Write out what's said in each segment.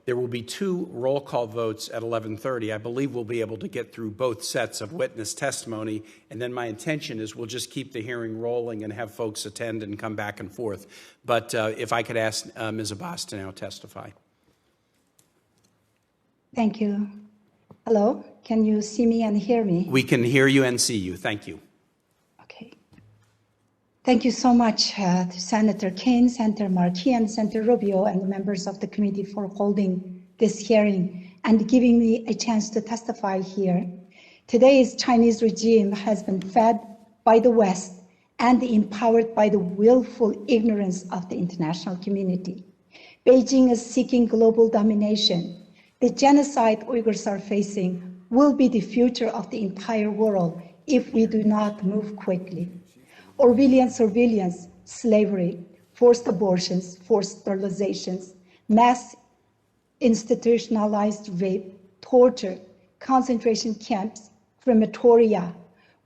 There will be 2 roll call votes at 11:30. I believe we'll be able to get through both sets of witness testimony, and then my intention is we'll just keep the hearing rolling and have folks attend and come back and forth. But if I could ask Ms. Abbas to now testify. Thank you. Hello, can you see me and hear me? We can hear you and see you. Thank you. Okay. Thank you so much to Senator Kaine, Senator Markey, and Senator Rubio, and the members of the committee for holding this hearing and giving me a chance to testify here. Today's Chinese regime has been fed by the West and empowered by the willful ignorance of the international community. Beijing is seeking global domination. The genocide Uyghurs are facing will be the future of the entire world if we do not move quickly. Orwellian surveillance, slavery, forced abortions, forced sterilizations, mass institutionalized rape, torture, concentration camps, crematoria.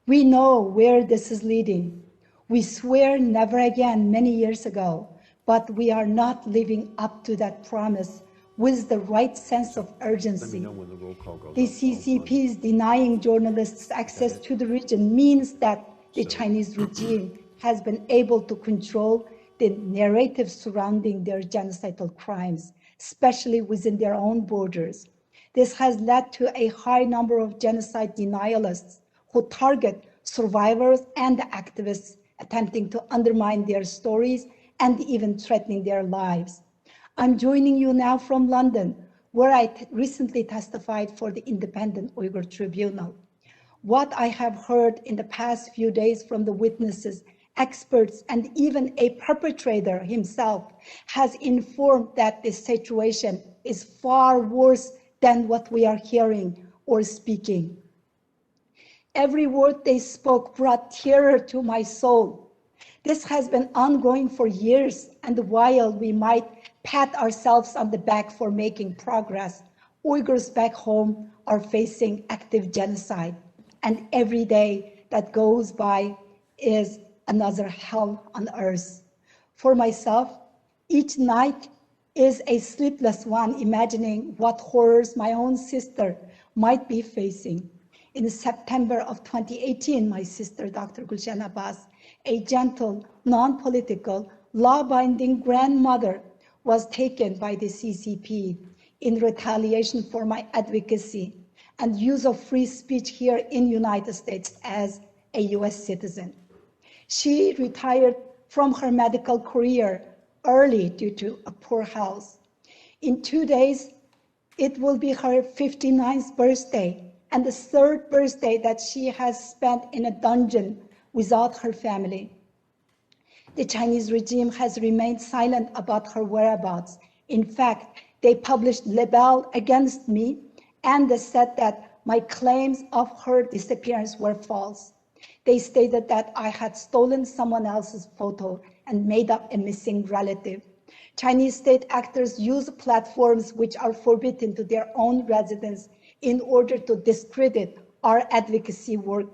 We know where this is leading. We swear never again many years ago, but we are not living up to that promise with the right sense of urgency. The CCP's denying journalists access to the region means that the Chinese regime has been able to control the narrative surrounding their genocidal crimes, especially within their own borders. This has led to a high number of genocide denialists who target survivors and activists attempting to undermine their stories and even threatening their lives. I'm joining you now from London, where I recently testified for the Independent Uyghur Tribunal. What I have heard in the past few days from the witnesses, experts, and even a perpetrator himself has informed that this situation is far worse than what we are hearing or speaking. Every word they spoke brought terror to my soul. This has been ongoing for years, and while we might pat ourselves on the back for making progress, Uyghurs back home are facing active genocide. And every day that goes by is another hell on earth. For myself, each night is a sleepless one, imagining what horrors my own sister might be facing. In September of 2018, my sister, Dr. Rushan Abbas, a gentle, non-political, law-binding grandmother, was taken by the CCP in retaliation for my advocacy and use of free speech here in the United States as a US citizen. She retired from her medical career early due to a poor health. In 2 days, it will be her 59th birthday and the 3rd birthday that she has spent in a dungeon without her family. The Chinese regime has remained silent about her whereabouts. In fact, they published libel against me, and they said that my claims of her disappearance were false. They stated that I had stolen someone else's photo and made up a missing relative. Chinese state actors use platforms which are forbidden to their own residents in order to discredit our advocacy work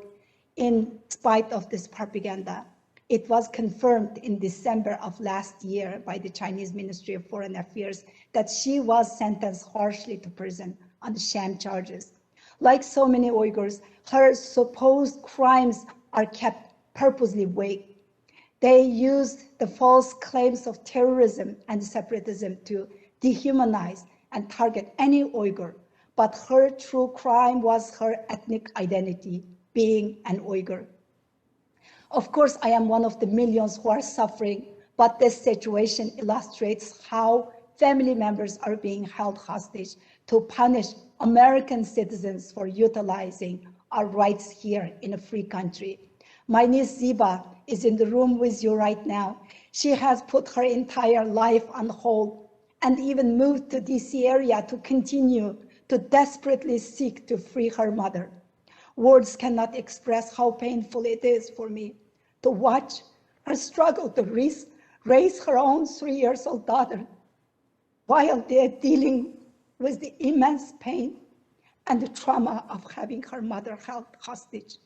in spite of this propaganda. It was confirmed in December of last year by the Chinese Ministry of Foreign Affairs that she was sentenced harshly to prison on sham charges. Like so many Uyghurs, her supposed crimes are kept purposely vague. They used the false claims of terrorism and separatism to dehumanize and target any Uyghur, but her true crime was her ethnic identity, being an Uyghur. Of course, I am one of the millions who are suffering, but this situation illustrates how family members are being held hostage to punish American citizens for utilizing our rights here in a free country. My niece Ziba is in the room with you right now. She has put her entire life on hold and even moved to DC area to continue to desperately seek to free her mother. Words cannot express how painful it is for me to watch her struggle to raise her own 3-year-old daughter while they're dealing with the immense pain and the trauma of having her mother held hostage.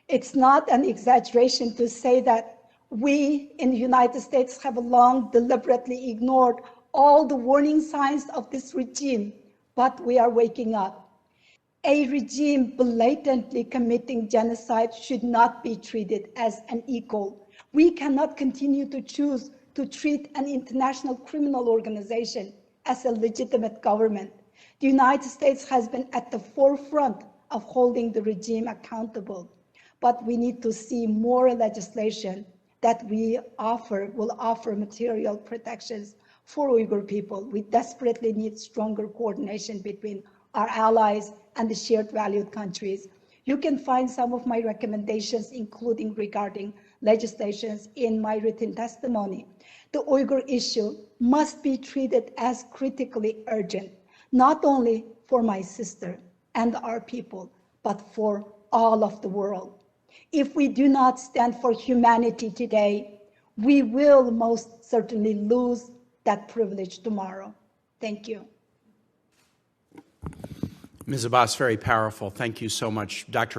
It's not an exaggeration to say that we in the United States have long deliberately ignored all the warning signs of this regime, but we are waking up. A regime blatantly committing genocide should not be treated as an equal. We cannot continue to choose to treat an international criminal organization as a legitimate government. The United States has been at the forefront of holding the regime accountable, but we need to see more legislation that will offer material protections for Uyghur people. We desperately need stronger coordination between our allies and the shared valued countries. You can find some of my recommendations, including regarding legislations, in my written testimony. The Uyghur issue must be treated as critically urgent, not only for my sister and our people, but for all of the world. If we do not stand for humanity today, we will most certainly lose that privilege tomorrow. Thank you. Ms. Abbas, very powerful. Thank you so much. Dr.